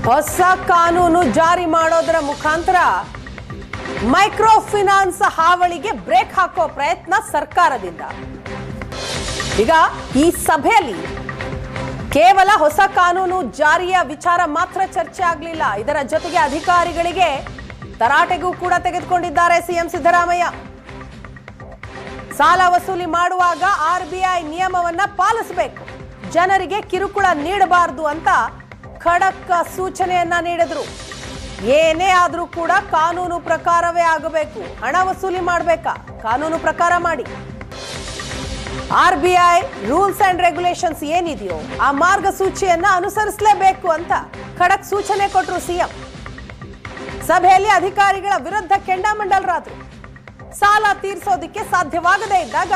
ಹೊಸ ಕಾನೂನು ಜಾರಿ ಮಾಡೋದರ ಮುಖಾಂತರ ಮೈಕ್ರೋ ಫೈನಾನ್ಸ್ ಹಾವಳಿಗೆ ಬ್ರೇಕ್ ಹಾಕೋ ಪ್ರಯತ್ನ ಸರ್ಕಾರದಿಂದ. ಈಗ ಈ ಸಭೆಯಲ್ಲಿ ಕೇವಲ ಹೊಸ ಕಾನೂನು ಜಾರಿಯ ವಿಚಾರ ಮಾತ್ರ ಚರ್ಚೆ ಆಗಲಿಲ್ಲ. ಇದರ ಜೊತೆಗೆ ಅಧಿಕಾರಿಗಳಿಗೆ ತರಾಟೆಗೂ ಕೂಡ ತೆಗೆದುಕೊಂಡಿದ್ದಾರೆ ಸಿಎಂ ಸಿದ್ದರಾಮಯ್ಯ. ಸಾಲ ವಸೂಲಿ ಮಾಡುವಾಗ RBI ನಿಯಮವನ್ನ ಪಾಲಿಸಬೇಕು, ಜನರಿಗೆ ಕಿರುಕುಳ ನೀಡಬಾರದು ಅಂತ ಖಡಕ್ ಸೂಚನೆಯನ್ನ ನೀಡಿದ್ರು. ಏನೇ ಆದ್ರೂ ಕೂಡ ಕಾನೂನು ಪ್ರಕಾರವೇ ಆಗಬೇಕು. ಹಣ ವಸೂಲಿ ಮಾಡಬೇಕಾ, ಕಾನೂನು ಪ್ರಕಾರ ಮಾಡಿ. RBI ರೂಲ್ಸ್ ಅಂಡ್ ರೆಗ್ಯುಲೇಷನ್ಸ್ ಏನಿದೆಯೋ ಆ ಮಾರ್ಗಸೂಚಿಯನ್ನ ಅನುಸರಿಸಲೇಬೇಕು ಅಂತ ಖಡಕ್ ಸೂಚನೆ ಕೊಟ್ಟರು ಸಿಎಂ. ಸಭೆಯಲ್ಲಿ ಅಧಿಕಾರಿಗಳ ವಿರುದ್ಧ ಕೆಂಡಾಮಂಡಲರಾದ್ರು. ಸಾಲ ತೀರಿಸೋದಕ್ಕೆ ಸಾಧ್ಯವಾಗದೇ ಇದ್ದಾಗ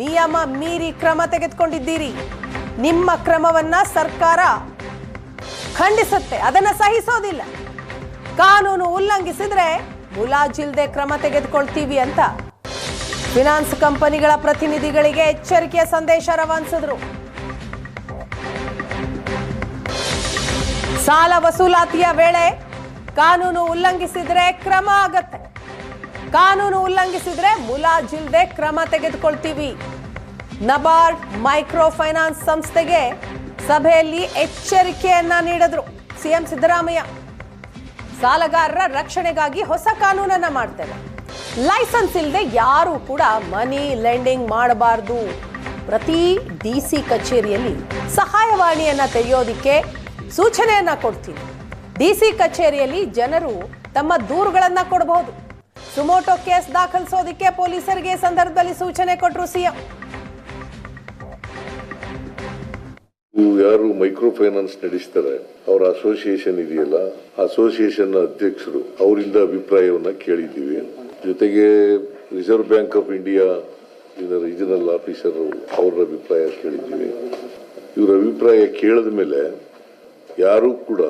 ನಿಯಮ ಮೀರಿ ಕ್ರಮ ತೆಗೆದುಕೊಂಡಿದ್ದೀರಿ, ನಿಮ್ಮ ಕ್ರಮವನ್ನ ಸರ್ಕಾರ ಖಂಡಿಸುತ್ತೆ, ಅದನ್ನ ಸಹಿಸೋದಿಲ್ಲ. ಕಾನೂನು ಉಲ್ಲಂಘಿಸಿದ್ರೆ ಮುಲಾಜಿಲ್ದೆ ಕ್ರಮ ತೆಗೆದುಕೊಳ್ತೀವಿ ಅಂತ ಫಿನಾನ್ಸ್ ಕಂಪನಿಗಳ ಪ್ರತಿನಿಧಿಗಳಿಗೆ ಎಚ್ಚರಿಕೆಯ ಸಂದೇಶ ರವಾನಿಸಿದ್ರು. ಸಾಲ ವಸೂಲಾತಿಯ ವೇಳೆ ಕಾನೂನು ಉಲ್ಲಂಘಿಸಿದ್ರೆ ಕ್ರಮ ಆಗತ್ತೆ, ಕಾನೂನು ಉಲ್ಲಂಘಿಸಿದ್ರೆ ಮುಲಾಜಿಲ್ದೆ ಕ್ರಮ ತೆಗೆದುಕೊಳ್ತೀವಿ. ನಬಾರ್ಡ್ ಮೈಕ್ರೋ ಫೈನಾನ್ಸ್ ಸಂಸ್ಥೆಗೆ ಸಭೆಯಲ್ಲಿ ಎಚ್ಚರಿಕೆಯನ್ನ ನೀಡಿದ್ರು ಸಿಎಂ ಸಿದ್ದರಾಮಯ್ಯ. ಸಾಲಗಾರರ ರಕ್ಷಣೆಗಾಗಿ ಹೊಸ ಕಾನೂನನ್ನ ಮಾಡ್ತೇವೆ, ಲೈಸೆನ್ಸ್ ಇಲ್ಲದೆ ಯಾರು ಕೂಡ ಮನಿ ಲೆಂಡಿಂಗ್ ಮಾಡಬಾರ್ದು. ಪ್ರತಿ DC ಕಚೇರಿಯಲ್ಲಿ ಸಹಾಯವಾಣಿಯನ್ನ ತೆರೆಯೋದಿಕ್ಕೆ ಸೂಚನೆಯನ್ನ ಕೊಡ್ತೀನಿ. DC ಕಚೇರಿಯಲ್ಲಿ ಜನರು ತಮ್ಮ ದೂರುಗಳನ್ನ ಕೊಡಬಹುದು. ಸುಮೋಟೋ ಕೇಸ್ ದಾಖಲಿಸೋದಿಕ್ಕೆ ಪೊಲೀಸರಿಗೆ ಸಂದರ್ಭದಲ್ಲಿ ಸೂಚನೆ ಕೊಟ್ಟರು ಸಿಎಂ. ಯಾರು ಮೈಕ್ರೋ ಫೈನಾನ್ಸ್ ನಡೆಸ್ತಾರೆ ಅವರ ಅಸೋಸಿಯೇಷನ್ ಇದೆಯಲ್ಲ, ಅಸೋಸಿಯೇಷನ್ ಅಧ್ಯಕ್ಷರು ಅವರಿಂದ ಅಭಿಪ್ರಾಯವನ್ನ ಕೇಳಿದ್ದೀವಿ. ಜೊತೆಗೆ reserve bank of India regional officer ಅವರ ಅಭಿಪ್ರಾಯ ಕೇಳಿದ್ದೀವಿ. ಇವರ ಅಭಿಪ್ರಾಯ ಕೇಳಿದ ಮೇಲೆ ಯಾರು ಕೂಡ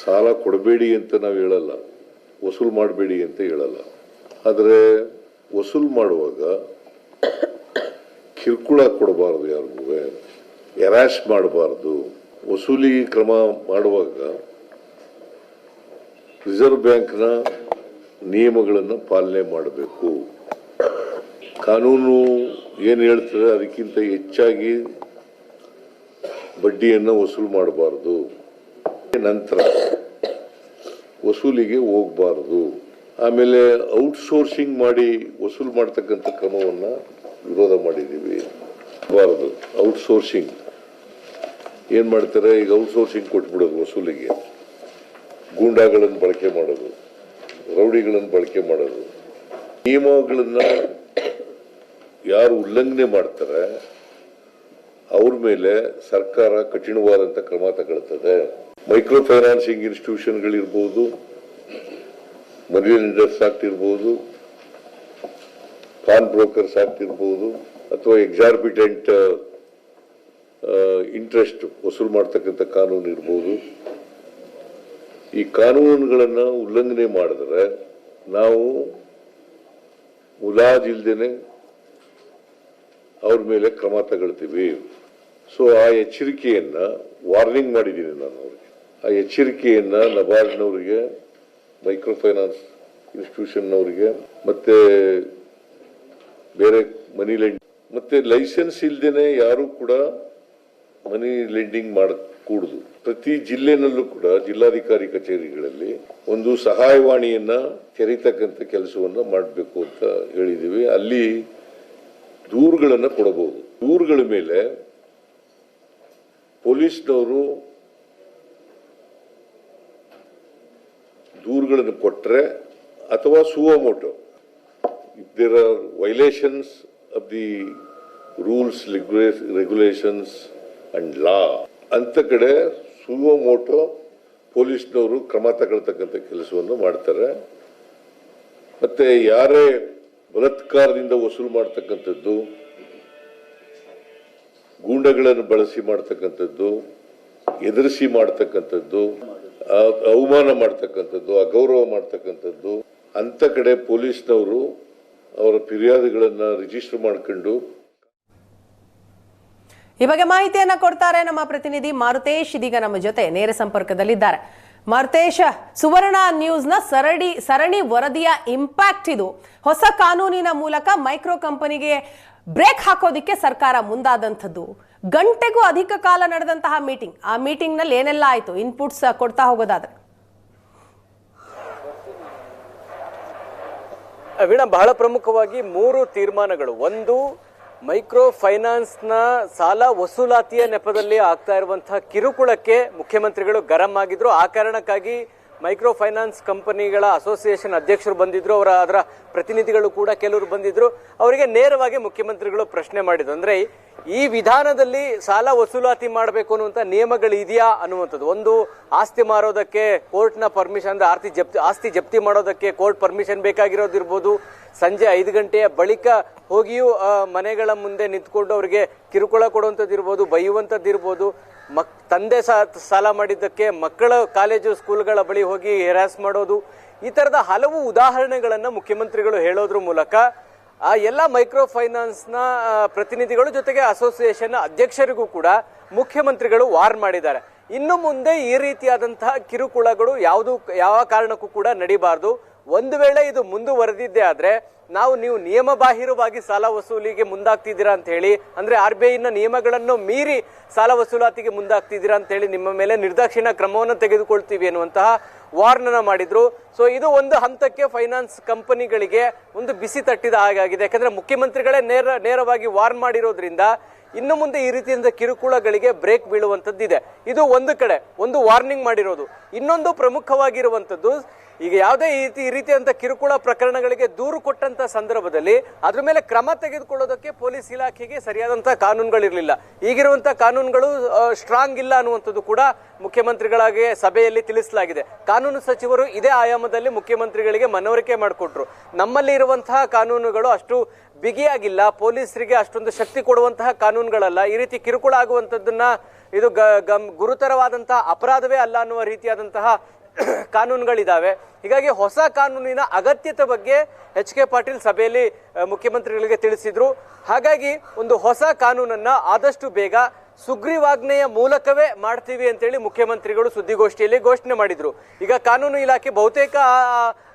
ಸಾಲ ಕೊಡಬೇಡಿ ಅಂತ ನಾವು ಹೇಳಲ್ಲ, ವಸೂಲ್ ಮಾಡಬೇಡಿ ಅಂತ ಹೇಳಲ್ಲ. ಆದರೆ ವಸೂಲ್ ಮಾಡುವಾಗ ಕಿರುಕುಳ ಕೊಡಬಾರದು, ಯಾರಿಗೂ ಎರಾಶ್ ಮಾಡಬಾರದು. ವಸೂಲಿ ಕ್ರಮ ಮಾಡುವಾಗ ರಿಸರ್ವ್ ಬ್ಯಾಂಕ್ನ ನಿಯಮಗಳನ್ನು ಪಾಲನೆ ಮಾಡಬೇಕು. ಕಾನೂನು ಏನು ಹೇಳ್ತದೆ ಅದಕ್ಕಿಂತ ಹೆಚ್ಚಾಗಿ ಬಡ್ಡಿಯನ್ನು ವಸೂಲು ಮಾಡಬಾರದು, ನಂತರ ವಸೂಲಿಗೆ ಹೋಗಬಾರದು. ಆಮೇಲೆ ಔಟ್ಸೋರ್ಸಿಂಗ್ ಮಾಡಿ ವಸೂಲು ಮಾಡ್ತಕ್ಕಂಥ ಕ್ರಮವನ್ನು ವಿರೋಧ ಮಾಡಿದ್ದೀವಿ. ಬಾರದು ಔಟ್ಸೋರ್ಸಿಂಗ್ ಏನು ಮಾಡ್ತಾರೆ, ಈಗ ಔಟ್ಸೋರ್ಸಿಂಗ್ ಕೊಟ್ಬಿಡೋದು ವಸೂಲಿಗೆ, ಗೂಂಡಾಗಳನ್ನು ಬಳಕೆ ಮಾಡೋದು, ರೌಡಿಗಳನ್ನು ಬಳಕೆ ಮಾಡೋದು. ನಿಯಮಗಳನ್ನು ಯಾರು ಉಲ್ಲಂಘನೆ ಮಾಡ್ತಾರೆ ಅವ್ರ ಮೇಲೆ ಸರ್ಕಾರ ಕಠಿಣವಾದಂಥ ಕ್ರಮ ತಗೊಳ್ತದೆ. ಮೈಕ್ರೋ ಫೈನಾನ್ಸಿಂಗ್ ಇನ್ಸ್ಟಿಟ್ಯೂಷನ್ಗಳಿರ್ಬೋದು, ಮನಿ ಲೆಂಡರ್ಸ್ ಆಕ್ಟ್ ಇರ್ಬೋದು, ಪಾನ್ ಬ್ರೋಕರ್ಸ್ ಆಕ್ಟ್ ಇರ್ಬೋದು, ಅಥವಾ ಎಕ್ಸಾರ್ಬಿಟೆಂಟ್ ಇಂಟ್ರೆಸ್ಟ್ ವಸೂಲು ಮಾಡ್ತಕ್ಕಂಥ ಕಾನೂನು ಇರ್ಬೋದು. ಈ ಕಾನೂನುಗಳನ್ನು ಉಲ್ಲಂಘನೆ ಮಾಡಿದ್ರೆ ನಾವು ಮುಲಾಜಿಲ್ದೇನೆ ಅವ್ರ ಮೇಲೆ ಕ್ರಮ ತಗೊಳ್ತೀವಿ. ಸೊ ಆ ಎಚ್ಚರಿಕೆಯನ್ನ ವಾರ್ನಿಂಗ್ ಮಾಡಿದ್ದೀನಿ ನಾನು ಅವ್ರಿಗೆ. ಆ ಎಚ್ಚರಿಕೆಯನ್ನ ನಬಾರ್ಡ್ನವರಿಗೆ, ಮೈಕ್ರೋ ಫೈನಾನ್ಸ್ ಇನ್ಸ್ಟಿಟ್ಯೂಷನ್ನವರಿಗೆ, ಮತ್ತೆ ಬೇರೆ ಮನಿ ಲೆಂಡಿಂಗ್ ಮತ್ತೆ ಲೈಸೆನ್ಸ್ ಇಲ್ದೇನೆ ಯಾರು ಕೂಡ ಮನಿ ಲೆಂಡಿಂಗ್ ಮಾಡಕೂಡದು. ಪ್ರತಿ ಜಿಲ್ಲೆನಲ್ಲೂ ಕೂಡ ಜಿಲ್ಲಾಧಿಕಾರಿ ಕಚೇರಿಗಳಲ್ಲಿ ಒಂದು ಸಹಾಯವಾಣಿಯನ್ನ ತೆರೀತಕ್ಕಂಥ ಕೆಲಸವನ್ನ ಮಾಡಬೇಕು ಅಂತ ಹೇಳಿದೀವಿ. ಅಲ್ಲಿ ದೂರುಗಳನ್ನ ಕೊಡಬಹುದು. ದೂರುಗಳ ಮೇಲೆ ಪೊಲೀಸ್ನವರು ದೂರುಗಳನ್ನು ಕೊಟ್ಟರೆ ಅಥವಾ suo motu, if there are violations of the rules, regulations and law, ಅಂತ ಕಡೆ ಸುವೋಮೋಟೋ ಪೊಲೀಸ್ನವರು ಕ್ರಮ ತಗೊಳ್ತಕ್ಕಂಥ ಕೆಲಸವನ್ನು ಮಾಡ್ತಾರೆ. ಮತ್ತೆ ಯಾರೇ ಬಲಾತ್ಕಾರದಿಂದ ವಸೂಲು ಮಾಡ್ತಕ್ಕಂಥದ್ದು, ಗೂಂಡಗಳನ್ನು ಬಳಸಿ ಮಾಡ್ತಕ್ಕಂಥದ್ದು, ಎದುರಿಸಿ ಮಾಡ್ತಕ್ಕಂಥದ್ದು, ಅವಮಾನ ಮಾಡ್ತಕ್ಕಂಥದ್ದು, ಅಗೌರವ ಮಾಡ್ತಕ್ಕಂಥದ್ದು, ಅಂತ ಕಡೆ ಪೊಲೀಸ್ನವರು ಅವರ ಫಿರ್ಯಾದುಗಳನ್ನು ರಿಜಿಸ್ಟರ್ ಮಾಡ್ಕೊಂಡು ಈ ಬಗ್ಗೆ ಮಾಹಿತಿಯನ್ನ ಕೊಡ್ತಾರೆ ನಮ್ಮ ಪ್ರತಿನಿಧಿ ಮಾರುತೇಶ್. ಇದೀಗ ನಮ್ಮ ಜೊತೆ ನೇರ ಸಂಪರ್ಕದಲ್ಲಿದ್ದಾರೆ. ಮಾರುತೇಶ್, ಸುವರ್ಣ ನ್ಯೂಸ್ನ ಸರಣಿ ವರದಿಯ ಇಂಪ್ಯಾಕ್ಟ್ ಇದು. ಹೊಸ ಕಾನೂನಿನ ಮೂಲಕ ಮೈಕ್ರೋ ಕಂಪನಿಗೆ ಬ್ರೇಕ್ ಹಾಕೋದಿಕ್ಕೆ ಸರ್ಕಾರ ಮುಂದಾದಂಥದ್ದು. ಗಂಟೆಗೂ ಅಧಿಕ ಕಾಲ ನಡೆದಂತಹ ಮೀಟಿಂಗ್, ಆ ಮೀಟಿಂಗ್ ನಲ್ಲಿ ಏನೆಲ್ಲ ಆಯ್ತು, ಇನ್ಪುಟ್ಸ್ ಕೊಡ್ತಾ ಹೋಗೋದಾದ್ರೆ? ವೀಣಾ, ಬಹಳ ಪ್ರಮುಖವಾಗಿ 3 ತೀರ್ಮಾನಗಳು. ಒಂದು, ಮೈಕ್ರೋ ಫೈನಾನ್ಸ್ನ ಸಾಲ ವಸೂಲಾತಿಯ ನೆಪದಲ್ಲಿ ಆಗ್ತಾ ಇರುವಂತಹ ಕಿರುಕುಳಕ್ಕೆ ಮುಖ್ಯಮಂತ್ರಿಗಳು ಗರಂ ಆಗಿದ್ರು. ಆ ಕಾರಣಕ್ಕಾಗಿ ಮೈಕ್ರೋ ಫೈನಾನ್ಸ್ ಕಂಪನಿಗಳ ಅಸೋಸಿಯೇಷನ್ ಅಧ್ಯಕ್ಷರು ಬಂದಿದ್ರು, ಅದರ ಪ್ರತಿನಿಧಿಗಳು ಕೂಡ ಕೆಲವರು ಬಂದಿದ್ರು. ಅವರಿಗೆ ನೇರವಾಗಿ ಮುಖ್ಯಮಂತ್ರಿಗಳು ಪ್ರಶ್ನೆ ಮಾಡಿದ್ರು. ಅಂದ್ರೆ ಈ ವಿಧಾನದಲ್ಲಿ ಸಾಲ ವಸೂಲಾತಿ ಮಾಡಬೇಕು ಅನ್ನುವಂಥ ನಿಯಮಗಳು ಇದೆಯಾ ಅನ್ನುವಂಥದ್ದು. ಒಂದು, ಆಸ್ತಿ ಮಾರೋದಕ್ಕೆ ಕೋರ್ಟ್ನ ಪರ್ಮಿಷನ್, ಅಂದ್ರೆ ಆಸ್ತಿ ಜಪ್ತಿ ಮಾಡೋದಕ್ಕೆ ಕೋರ್ಟ್ ಪರ್ಮಿಷನ್ ಬೇಕಾಗಿರೋದಿರ್ಬೋದು. ಸಂಜೆ 5 ಗಂಟೆಯ ಬಳಿಕ ಹೋಗಿಯೂ ಮನೆಗಳ ಮುಂದೆ ನಿಂತ್ಕೊಂಡು ಅವರಿಗೆ ಕಿರುಕುಳ ಕೊಡುವಂಥದ್ದಿರ್ಬೋದು, ಬೈಯುವಂಥದ್ದಿರ್ಬೋದು. ತಂದೆ ಸಾಲ ಮಾಡಿದ್ದಕ್ಕೆ ಮಕ್ಕಳ ಕಾಲೇಜು ಸ್ಕೂಲ್ಗಳ ಬಳಿ ಹೋಗಿ ಹೆರಾಸ್ ಮಾಡೋದು. ಈ ತರದ ಹಲವು ಉದಾಹರಣೆಗಳನ್ನ ಮುಖ್ಯಮಂತ್ರಿಗಳು ಹೇಳೋದ್ರ ಮೂಲಕ ಆ ಎಲ್ಲ ಮೈಕ್ರೋ ಫೈನಾನ್ಸ್ನ ಪ್ರತಿನಿಧಿಗಳು ಜೊತೆಗೆ ಅಸೋಸಿಯೇಷನ್ ಅಧ್ಯಕ್ಷರಿಗೂ ಕೂಡ ಮುಖ್ಯಮಂತ್ರಿಗಳು ವಾರ್ ಮಾಡಿದ್ದಾರೆ. ಇನ್ನು ಮುಂದೆ ಈ ರೀತಿಯಾದಂತಹ ಕಿರುಕುಳಗಳು ಯಾವ ಕಾರಣಕ್ಕೂ ಕೂಡ ನಡಿಬಾರ್ದು. ಒಂದು ವೇಳೆ ಇದು ಮುಂದುವರೆದಿದ್ದೇ ಆದ್ರೆ ನೀವು ನಿಯಮ ಬಾಹಿರವಾಗಿ ಸಾಲ ವಸೂಲಿಗೆ ಮುಂದಾಗ್ತಿದ್ದೀರಾ ಅಂತ ಹೇಳಿ, ಅಂದ್ರೆ RBI ನಿಯಮಗಳನ್ನು ಮೀರಿ ಸಾಲ ವಸೂಲಾತಿಗೆ ಮುಂದಾಗ್ತಿದ್ದೀರಾ ಅಂತ ಹೇಳಿ ನಿಮ್ಮ ಮೇಲೆ ನಿರ್ದಾಕ್ಷಿಣ್ಯ ಕ್ರಮವನ್ನು ತೆಗೆದುಕೊಳ್ತೀವಿ ಅನ್ನುವಂತಹ ವಾರ್ನನ್ನ ಮಾಡಿದ್ರು. ಸೊ ಇದು ಒಂದು ಹಂತಕ್ಕೆ ಫೈನಾನ್ಸ್ ಕಂಪನಿಗಳಿಗೆ ಒಂದು ಬಿಸಿ ತಟ್ಟಿದ ಹಾಗಾಗಿದೆ. ಯಾಕಂದ್ರೆ ಮುಖ್ಯಮಂತ್ರಿಗಳೇ ನೇರವಾಗಿ ವಾರ್ ಮಾಡಿರೋದ್ರಿಂದ ಇನ್ನು ಮುಂದೆ ಈ ರೀತಿಯಿಂದ ಕಿರುಕುಳಗಳಿಗೆ ಬ್ರೇಕ್ ಬೀಳುವಂತದ್ದಿದೆ. ಇದು ಒಂದು ಕಡೆ ಒಂದು ವಾರ್ನಿಂಗ್ ಮಾಡಿರೋದು. ಇನ್ನೊಂದು ಪ್ರಮುಖವಾಗಿರುವಂತದ್ದು, ಈಗ ಯಾವುದೇ ಈ ರೀತಿಯಂತ ಕಿರುಕುಳ ಪ್ರಕರಣಗಳಿಗೆ ದೂರು ಕೊಟ್ಟಂತ ಸಂದರ್ಭದಲ್ಲಿ ಅದ್ರ ಮೇಲೆ ಕ್ರಮ ತೆಗೆದುಕೊಳ್ಳೋದಕ್ಕೆ ಪೊಲೀಸ್ ಇಲಾಖೆಗೆ ಸರಿಯಾದಂತಹ ಕಾನೂನುಗಳಿರಲಿಲ್ಲ. ಈಗಿರುವಂತಹ ಕಾನೂನುಗಳು ಸ್ಟ್ರಾಂಗ್ ಇಲ್ಲ ಅನ್ನುವಂಥದ್ದು ಕೂಡ ಮುಖ್ಯಮಂತ್ರಿಗಳಾಗಿ ಸಭೆಯಲ್ಲಿ ತಿಳಿಸಲಾಗಿದೆ. ಕಾನೂನು ಸಚಿವರು ಇದೇ ಆಯಾಮದಲ್ಲಿ ಮುಖ್ಯಮಂತ್ರಿಗಳಿಗೆ ಮನವರಿಕೆ ಮಾಡಿಕೊಟ್ರು. ನಮ್ಮಲ್ಲಿ ಇರುವಂತಹ ಕಾನೂನುಗಳು ಅಷ್ಟು ಬಿಗಿಯಾಗಿಲ್ಲ, ಪೊಲೀಸರಿಗೆ ಅಷ್ಟೊಂದು ಶಕ್ತಿ ಕೊಡುವಂತಹ ಕಾನೂನುಗಳಲ್ಲ. ಈ ರೀತಿ ಕಿರುಕುಳ ಆಗುವಂತದ್ದನ್ನ ಇದು ಗುರುತರವಾದಂತಹ ಅಪರಾಧವೇ ಅಲ್ಲ ಅನ್ನುವ ರೀತಿಯಾದಂತಹ ಕಾನೂನುಗಳಿದಾವೆ. ಹೀಗಾಗಿ ಹೊಸ ಕಾನೂನಿನ ಅಗತ್ಯತೆ ಬಗ್ಗೆ HK ಪಾಟೀಲ್ ಸಭೆಯಲ್ಲಿ ಮುಖ್ಯಮಂತ್ರಿಗಳಿಗೆ ತಿಳಿಸಿದ್ರು. ಹಾಗಾಗಿ ಒಂದು ಹೊಸ ಕಾನೂನನ್ನ ಆದಷ್ಟು ಬೇಗ ಸುಗ್ರೀವಾಜ್ಞೆಯ ಮೂಲಕವೇ ಮಾಡ್ತೀವಿ ಅಂತೇಳಿ ಮುಖ್ಯಮಂತ್ರಿಗಳು ಸುದ್ದಿಗೋಷ್ಠಿಯಲ್ಲಿ ಘೋಷಣೆ ಮಾಡಿದ್ರು. ಈಗ ಕಾನೂನು ಇಲಾಖೆ ಬಹುತೇಕ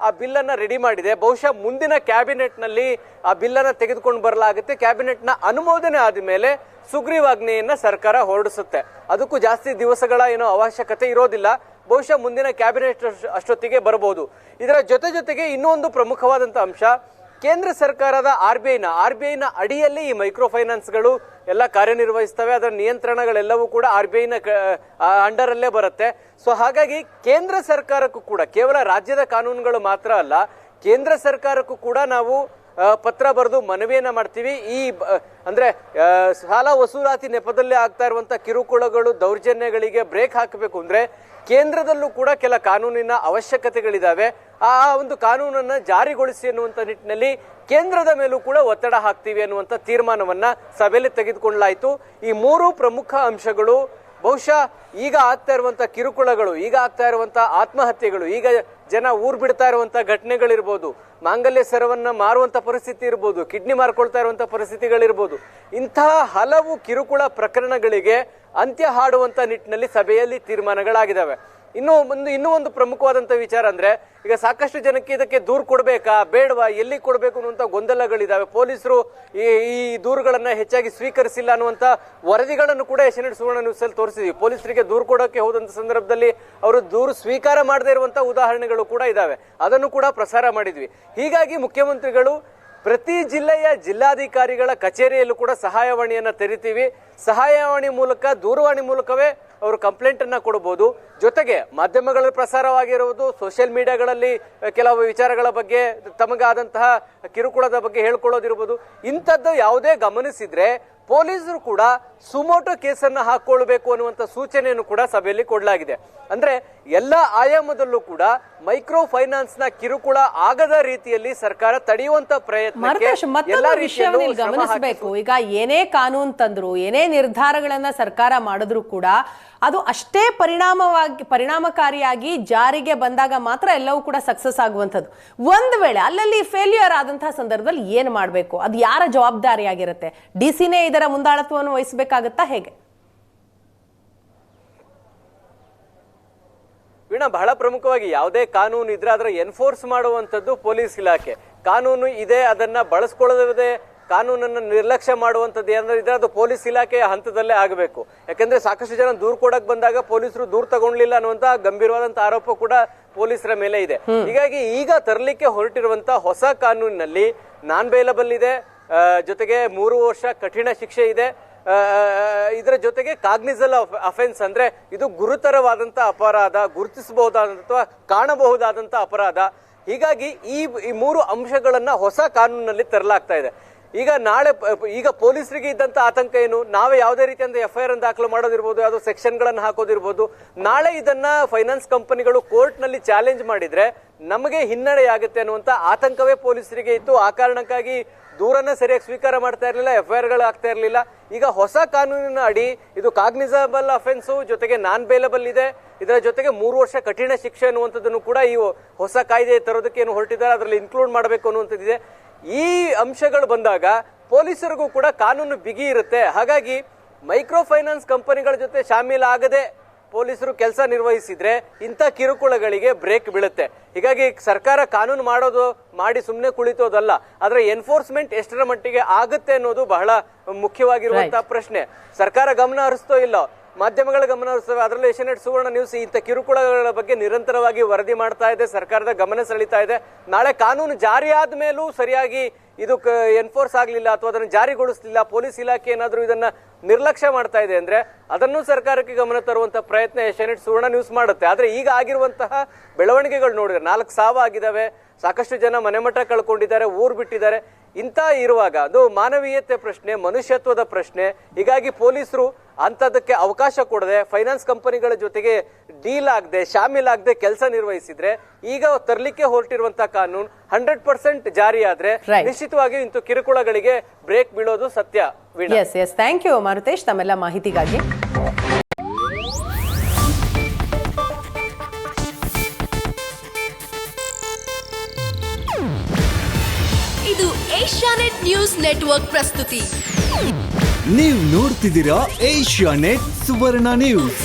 ಆ ಬಿಲ್ ಅನ್ನ ರೆಡಿ ಮಾಡಿದೆ. ಬಹುಶಃ ಮುಂದಿನ ಕ್ಯಾಬಿನೆಟ್ ನಲ್ಲಿ ಆ ಬಿಲ್ ಅನ್ನ ತೆಗೆದುಕೊಂಡು ಬರಲಾಗುತ್ತೆ. ಕ್ಯಾಬಿನೆಟ್ ನ ಅನುಮೋದನೆ ಆದ ಮೇಲೆ ಸುಗ್ರೀವಾಜ್ಞೆಯನ್ನ ಸರ್ಕಾರ ಹೊರಡಿಸುತ್ತೆ. ಅದಕ್ಕೂ ಜಾಸ್ತಿ ದಿವಸಗಳ ಏನೋ ಅವಶ್ಯಕತೆ ಇರೋದಿಲ್ಲ. ಬಹುಶಃ ಮುಂದಿನ ಕ್ಯಾಬಿನೆಟ್ ಅಷ್ಟೊತ್ತಿಗೆ ಬರಬಹುದು. ಇದರ ಜೊತೆಗೆ ಇನ್ನೂ ಒಂದು ಪ್ರಮುಖವಾದಂತಹ ಅಂಶ, ಕೇಂದ್ರ ಸರ್ಕಾರದ RBI ನ ಅಡಿಯಲ್ಲಿ ಈ ಮೈಕ್ರೋ ಫೈನಾನ್ಸ್ಗಳು ಎಲ್ಲ ಕಾರ್ಯನಿರ್ವಹಿಸ್ತವೆ. ಅದರ ನಿಯಂತ್ರಣಗಳೆಲ್ಲವೂ ಕೂಡ RBI ನ ಅಂಡರ್ ಅಲ್ಲೇ ಬರುತ್ತೆ. ಸೊ ಹಾಗಾಗಿ ಕೇಂದ್ರ ಸರ್ಕಾರಕ್ಕೂ ಕೂಡ, ಕೇವಲ ರಾಜ್ಯದ ಕಾನೂನುಗಳು ಮಾತ್ರ ಅಲ್ಲ, ಕೇಂದ್ರ ಸರ್ಕಾರಕ್ಕೂ ಕೂಡ ನಾವು ಪತ್ರ ಬರೆದು ಮನವಿಯನ್ನ ಮಾಡ್ತೀವಿ. ಅಂದ್ರೆ ಸಾಲ ವಸೂಲಾತಿ ನೆಪದಲ್ಲಿ ಆಗ್ತಾ ಇರುವಂತಹ ಕಿರುಕುಳಗಳು, ದೌರ್ಜನ್ಯಗಳಿಗೆ ಬ್ರೇಕ್ ಹಾಕಬೇಕು ಅಂದ್ರೆ ಕೇಂದ್ರದಲ್ಲೂ ಕೂಡ ಕೆಲ ಕಾನೂನಿನ ಅವಶ್ಯಕತೆಗಳಿದಾವೆ. ಆ ಒಂದು ಕಾನೂನನ್ನ ಜಾರಿಗೊಳಿಸಿ ಅನ್ನುವಂಥ ನಿಟ್ಟಿನಲ್ಲಿ ಕೇಂದ್ರದ ಮೇಲೂ ಕೂಡ ಒತ್ತಡ ಹಾಕ್ತೀವಿ ಅನ್ನುವಂಥ ತೀರ್ಮಾನವನ್ನ ಸಭೆಯಲ್ಲಿ ತೆಗೆದುಕೊಳ್ಳಲಾಯಿತು. ಈ 3 ಪ್ರಮುಖ ಅಂಶಗಳು ಬಹುಶಃ ಈಗ ಆಗ್ತಾ ಇರುವಂತಹ ಕಿರುಕುಳಗಳು, ಈಗ ಆಗ್ತಾ ಇರುವಂತಹ ಆತ್ಮಹತ್ಯೆಗಳು, ಈಗ ಜನ ಊರ್ ಬಿಡ್ತಾ ಇರುವಂತಹ ಘಟನೆಗಳಿರ್ಬೋದು, ಮಾಂಗಲ್ಯ ಸರವನ್ನ ಮಾರುವಂತ ಪರಿಸ್ಥಿತಿ ಇರ್ಬೋದು, ಕಿಡ್ನಿ ಮಾರ್ಕೊಳ್ತಾ ಇರುವಂತಹ ಪರಿಸ್ಥಿತಿಗಳಿರ್ಬೋದು, ಇಂತಹ ಹಲವು ಕಿರುಕುಳ ಪ್ರಕರಣಗಳಿಗೆ ಅಂತ್ಯ ಹಾಡುವಂತ ನಿಟ್ಟಿನಲ್ಲಿ ಸಭೆಯಲ್ಲಿ ತೀರ್ಮಾನಗಳಾಗಿದ್ದಾವೆ. ಇನ್ನೂ ಒಂದು ಪ್ರಮುಖವಾದಂತ ವಿಚಾರ ಅಂದ್ರೆ, ಈಗ ಸಾಕಷ್ಟು ಜನಕ್ಕೆ ಇದಕ್ಕೆ ದೂರು ಕೊಡ್ಬೇಕಾ ಬೇಡವಾ, ಎಲ್ಲಿ ಕೊಡ್ಬೇಕು ಅನ್ನುವಂತ ಗೊಂದಲಗಳಿದಾವೆ. ಪೊಲೀಸರು ಈ ದೂರುಗಳನ್ನ ಹೆಚ್ಚಾಗಿ ಸ್ವೀಕರಿಸಿಲ್ಲ ಅನ್ನುವಂತ ವರದಿಗಳನ್ನು ಕೂಡ SN ಸುವರ್ಣ ನ್ಯೂಸ್ ಅಲ್ಲಿ ತೋರಿಸಿದ್ವಿ. ಪೊಲೀಸರಿಗೆ ದೂರು ಕೊಡೋಕೆ ಹೋದಂತ ಸಂದರ್ಭದಲ್ಲಿ ಅವರು ದೂರು ಸ್ವೀಕಾರ ಮಾಡದೇ ಇರುವಂತಹ ಉದಾಹರಣೆಗಳು ಕೂಡ ಇದಾವೆ. ಅದನ್ನು ಕೂಡ ಪ್ರಸಾರ ಮಾಡಿದ್ವಿ. ಹೀಗಾಗಿ ಮುಖ್ಯಮಂತ್ರಿಗಳು ಪ್ರತಿ ಜಿಲ್ಲೆಯ ಜಿಲ್ಲಾಧಿಕಾರಿಗಳ ಕಚೇರಿಯಲ್ಲೂ ಕೂಡ ಸಹಾಯವಾಣಿಯನ್ನ ತೆರಿತೀವಿ. ಸಹಾಯವಾಣಿ ಮೂಲಕ, ದೂರವಾಣಿ ಮೂಲಕವೇ ಅವರು ಕಂಪ್ಲೇಂಟ್ ಅನ್ನ ಕೊಡಬಹುದು. ಜೊತೆಗೆ ಮಾಧ್ಯಮಗಳಲ್ಲಿ ಪ್ರಸಾರವಾಗಿರುವುದು, ಸೋಷಿಯಲ್ ಮೀಡಿಯಾಗಳಲ್ಲಿ ಕೆಲವು ವಿಚಾರಗಳ ಬಗ್ಗೆ, ತಮಗಾದಂತಹ ಕಿರುಕುಳದ ಬಗ್ಗೆ ಹೇಳ್ಕೊಳ್ಳೋದಿರ್ಬೋದು, ಇಂಥದ್ದು ಯಾವುದೇ ಗಮನಿಸಿದ್ರೆ ಪೊಲೀಸರು ಕೂಡ ಸುಮೋಟೋ ಕೇಸನ್ನ ಹಾಕೊಳ್ಬೇಕು ಅನ್ನುವಂತ ಸೂಚನೆಯನ್ನು ಕೂಡ ಸಭೆಯಲ್ಲಿ ಕೊಡಲಾಗಿದೆ. ಅಂದ್ರೆ ಎಲ್ಲ ಆಯಾಮದಲ್ಲೂ ಕೂಡ ಮೈಕ್ರೋ ಫೈನಾನ್ಸ್ ನ ಕಿರುಕುಳ ಆಗದ ರೀತಿಯಲ್ಲಿ ಸರ್ಕಾರ ತಡೆಯುವಂತ ಪ್ರಯತ್ನಕ್ಕೆ ಎಲ್ಲ ರೀತಿಯಲ್ಲೂ ಗಮನಿಸಬೇಕು. ಈಗ ಏನೇ ಕಾನೂನು ತಂದ್ರು, ಏನೇ ನಿರ್ಧಾರಗಳನ್ನ ಸರ್ಕಾರ ಮಾಡಿದ್ರು ಕೂಡ ಅದು ಅಷ್ಟೇ ಪರಿಣಾಮಕಾರಿಯಾಗಿ ಜಾರಿಗೆ ಬಂದಾಗ ಮಾತ್ರ ಎಲ್ಲವೂ ಕೂಡ ಸಕ್ಸಸ್ ಆಗುವಂಥದ್ದು. ಒಂದು ವೇಳೆ ಅಲ್ಲಲ್ಲಿ ಫೇಲ್ಯೂರ್ ಆದಂತಹ ಸಂದರ್ಭದಲ್ಲಿ ಏನ್ ಮಾಡಬೇಕು, ಅದು ಯಾರ ಜವಾಬ್ದಾರಿಯಾಗಿರುತ್ತೆ? DC ನೇ ಇದರ ಮುಂದಾಳತ್ವವನ್ನು ವಹಿಸಬೇಕಾಗುತ್ತಾ ಹೇಗೆ? ವೀಣಾ, ಬಹಳ ಪ್ರಮುಖವಾಗಿ ಯಾವುದೇ ಕಾನೂನು ಇದ್ರೆ ಅದರ ಎನ್ಫೋರ್ಸ್ ಮಾಡುವಂಥದ್ದು ಪೊಲೀಸ್ ಇಲಾಖೆ. ಕಾನೂನು ಇದೆ, ಅದನ್ನ ಬಳಸ್ಕೊಳ್ಳದೆ ಕಾನೂನನ್ನು ನಿರ್ಲಕ್ಷ್ಯ ಮಾಡುವಂಥದ್ದು ಏನಾದ್ರು ಇದ್ರೆ ಅದು ಪೊಲೀಸ್ ಇಲಾಖೆಯ ಹಂತದಲ್ಲೇ ಆಗಬೇಕು. ಯಾಕಂದ್ರೆ ಸಾಕಷ್ಟು ಜನ ದೂರು ಕೊಡಕ್ ಬಂದಾಗ ಪೊಲೀಸರು ದೂರು ತಗೊಂಡ್ಲಿಲ್ಲ ಅನ್ನುವಂತ ಗಂಭೀರವಾದಂತಹ ಆರೋಪ ಕೂಡ ಪೊಲೀಸರ ಮೇಲೆ ಇದೆ. ಹೀಗಾಗಿ ಈಗ ತರಲಿಕ್ಕೆ ಹೊರಟಿರುವಂತಹ ಹೊಸ ಕಾನೂನಿನಲ್ಲಿ ನಾನ್ ಬೇಲಬಲ್ ಇದೆ, ಜೊತೆಗೆ 3 ವರ್ಷ ಕಠಿಣ ಶಿಕ್ಷೆ ಇದೆ. ಇದರ ಜೊತೆಗೆ ಕಾಗ್ನಿಸಲ್ ಅಫೆನ್ಸ್ ಅಂದ್ರೆ ಇದು ಗುರುತರವಾದಂತ ಅಪರಾಧ, ಗುರುತಿಸಬಹುದಾದಂತ ಅಥವಾ ಕಾಣಬಹುದಾದಂತ ಅಪರಾಧ. ಹೀಗಾಗಿ ಈ 3 ಅಂಶಗಳನ್ನ ಹೊಸ ಕಾನೂನಿನಲ್ಲಿ ತರಲಾಗ್ತಾ ಇದೆ. ಈಗ ಪೊಲೀಸರಿಗೆ ಇದ್ದಂತ ಆತಂಕ ಏನು, ನಾವೇ ಯಾವುದೇ ರೀತಿಯಿಂದ FIR ಅನ್ನು ದಾಖಲು ಮಾಡೋದಿರ್ಬೋದು, ಯಾವುದೋ ಸೆಕ್ಷನ್ ಗಳನ್ನ ಹಾಕೋದಿರ್ಬೋದು, ನಾಳೆ ಇದನ್ನ ಫೈನಾನ್ಸ್ ಕಂಪನಿಗಳು ಕೋರ್ಟ್ ನಲ್ಲಿ ಚಾಲೆಂಜ್ ಮಾಡಿದ್ರೆ ನಮಗೆ ಹಿನ್ನಡೆ ಆಗುತ್ತೆ ಅನ್ನುವಂತ ಆತಂಕವೇ ಪೊಲೀಸರಿಗೆ ಇತ್ತು. ಆ ಕಾರಣಕ್ಕಾಗಿ ದೂರನ್ನ ಸರಿಯಾಗಿ ಸ್ವೀಕಾರ ಮಾಡ್ತಾ ಇರಲಿಲ್ಲ, FIR ಗಳು ಆಗ್ತಾ ಇರಲಿಲ್ಲ. ಈಗ ಹೊಸ ಕಾನೂನಿನ ಅಡಿ ಇದು ಕಾಗ್ನಿಸಬಲ್ ಅಫೆನ್ಸ್ ಜೊತೆಗೆ ನಾನ್ ಬೇಲಬಲ್ ಇದೆ. ಇದರ ಜೊತೆಗೆ 3 ವರ್ಷ ಕಠಿಣ ಶಿಕ್ಷೆ ಅನ್ನುವಂಥದ್ದನ್ನು ಕೂಡ ಈ ಹೊಸ ಕಾಯ್ದೆ ತರೋದಕ್ಕೆ ಏನು ಹೊರಟಿದ್ದಾರೆ ಅದರಲ್ಲಿ ಇನ್ಕ್ಲೂಡ್ ಮಾಡಬೇಕು ಅನ್ನುವಂಥದ್ದಿದೆ. ಈ ಅಂಶಗಳು ಬಂದಾಗ ಪೊಲೀಸರಿಗೂ ಕೂಡ ಕಾನೂನು ಬಿಗಿ ಇರುತ್ತೆ. ಹಾಗಾಗಿ ಮೈಕ್ರೋ ಫೈನಾನ್ಸ್ ಕಂಪನಿಗಳ ಜೊತೆ ಶಾಮೀಲಾಗದೆ ಪೊಲೀಸರು ಕೆಲಸ ನಿರ್ವಹಿಸಿದ್ರೆ ಇಂಥ ಕಿರುಕುಳಗಳಿಗೆ ಬ್ರೇಕ್ ಬೀಳುತ್ತೆ. ಹೀಗಾಗಿ ಸರ್ಕಾರ ಕಾನೂನು ಮಾಡಿ ಸುಮ್ಮನೆ ಕುಳಿತೋದಲ್ಲ, ಅದರ ಎನ್ಫೋರ್ಸ್ಮೆಂಟ್ ಎಷ್ಟರ ಮಟ್ಟಿಗೆ ಆಗುತ್ತೆ ಅನ್ನೋದು ಬಹಳ ಮುಖ್ಯವಾಗಿರುವಂತಹ ಪ್ರಶ್ನೆ. ಸರ್ಕಾರ ಗಮನ ಹರಿಸ್ತೋ ಇಲ್ಲ, ಮಾಧ್ಯಮಗಳ ಗಮನ ಹರಿಸ್ತವೆ. ಅದರಲ್ಲೂ ಏಷ್ಯಾನೆಟ್ ಸುವರ್ಣ ನ್ಯೂಸ್ ಇಂಥ ಕಿರುಕುಳಗಳ ಬಗ್ಗೆ ನಿರಂತರವಾಗಿ ವರದಿ ಮಾಡ್ತಾ ಇದೆ, ಸರ್ಕಾರದ ಗಮನ ಸೆಳೀತಾ ಇದೆ. ನಾಳೆ ಕಾನೂನು ಜಾರಿಯಾದ ಮೇಲೂ ಸರಿಯಾಗಿ ಇದು ಎನ್ಫೋರ್ಸ್ ಆಗಲಿಲ್ಲ ಅಥವಾ ಅದನ್ನು ಜಾರಿಗೊಳಿಸಲಿಲ್ಲ, ಪೊಲೀಸ್ ಇಲಾಖೆ ಏನಾದರೂ ಇದನ್ನ ನಿರ್ಲಕ್ಷ್ಯ ಮಾಡ್ತಾ ಇದೆ ಅಂದ್ರೆ ಅದನ್ನು ಸರ್ಕಾರಕ್ಕೆ ಗಮನ ತರುವಂತಹ ಪ್ರಯತ್ನ ಏಷ್ಯಾನೆಟ್ ಸುವರ್ಣ ನ್ಯೂಸ್ ಮಾಡುತ್ತೆ. ಆದ್ರೆ ಈಗ ಆಗಿರುವಂತಹ ಬೆಳವಣಿಗೆಗಳು ನೋಡಿದ್ರೆ 4 ಸಾವು ಆಗಿದಾವೆ, ಸಾಕಷ್ಟು ಜನ ಮನೆಮಠ ಕಳ್ಕೊಂಡಿದ್ದಾರೆ, ಊರು ಬಿಟ್ಟಿದ್ದಾರೆ. ಇಂಥ ಇರುವಾಗ ಅದು ಮಾನವೀಯತೆ ಪ್ರಶ್ನೆ, ಮನುಷ್ಯತ್ವದ ಪ್ರಶ್ನೆ. ಹೀಗಾಗಿ ಪೊಲೀಸರು ಅಂತದಕ್ಕೆ ಅವಕಾಶ ಕೊಡದೆ ಫೈನಾನ್ಸ್ ಕಂಪನಿಗಳ ಜೊತೆಗೆ ಡೀಲ್ ಆಗದೆ ಶಾಮೀಲಾಗದೆ ಕೆಲಸ ನಿರ್ವಹಿಸಿದ್ರೆ ಈಗ ತರಲಿಕ್ಕೆ ಹೊರಟಿರುವಂತಹ ಕಾನೂನು 100% ಜಾರಿ ಆದ್ರೆ ನಿಶ್ಚಿತವಾಗಿ ಇಂಥ ಕಿರುಕುಳಗಳಿಗೆ ಬ್ರೇಕ್ ಬೀಳೋದು ಸತ್ಯ. ಎಸ್ ಥ್ಯಾಂಕ್ ಯು ಮಾರುತೇಶ್ ತಮ್ಮೆಲ್ಲ ಮಾಹಿತಿಗಾಗಿ. ಇದು ಏಷ್ಯಾನೆಟ್ ನ್ಯೂಸ್ ನೆಟ್ವರ್ಕ್ ಪ್ರಸ್ತುತಿ. ನೀವು ನೋಡ್ತಿದ್ದೀರಾ ಏಷ್ಯಾನೆಟ್ ಸುವರ್ಣ ನ್ಯೂಸ್.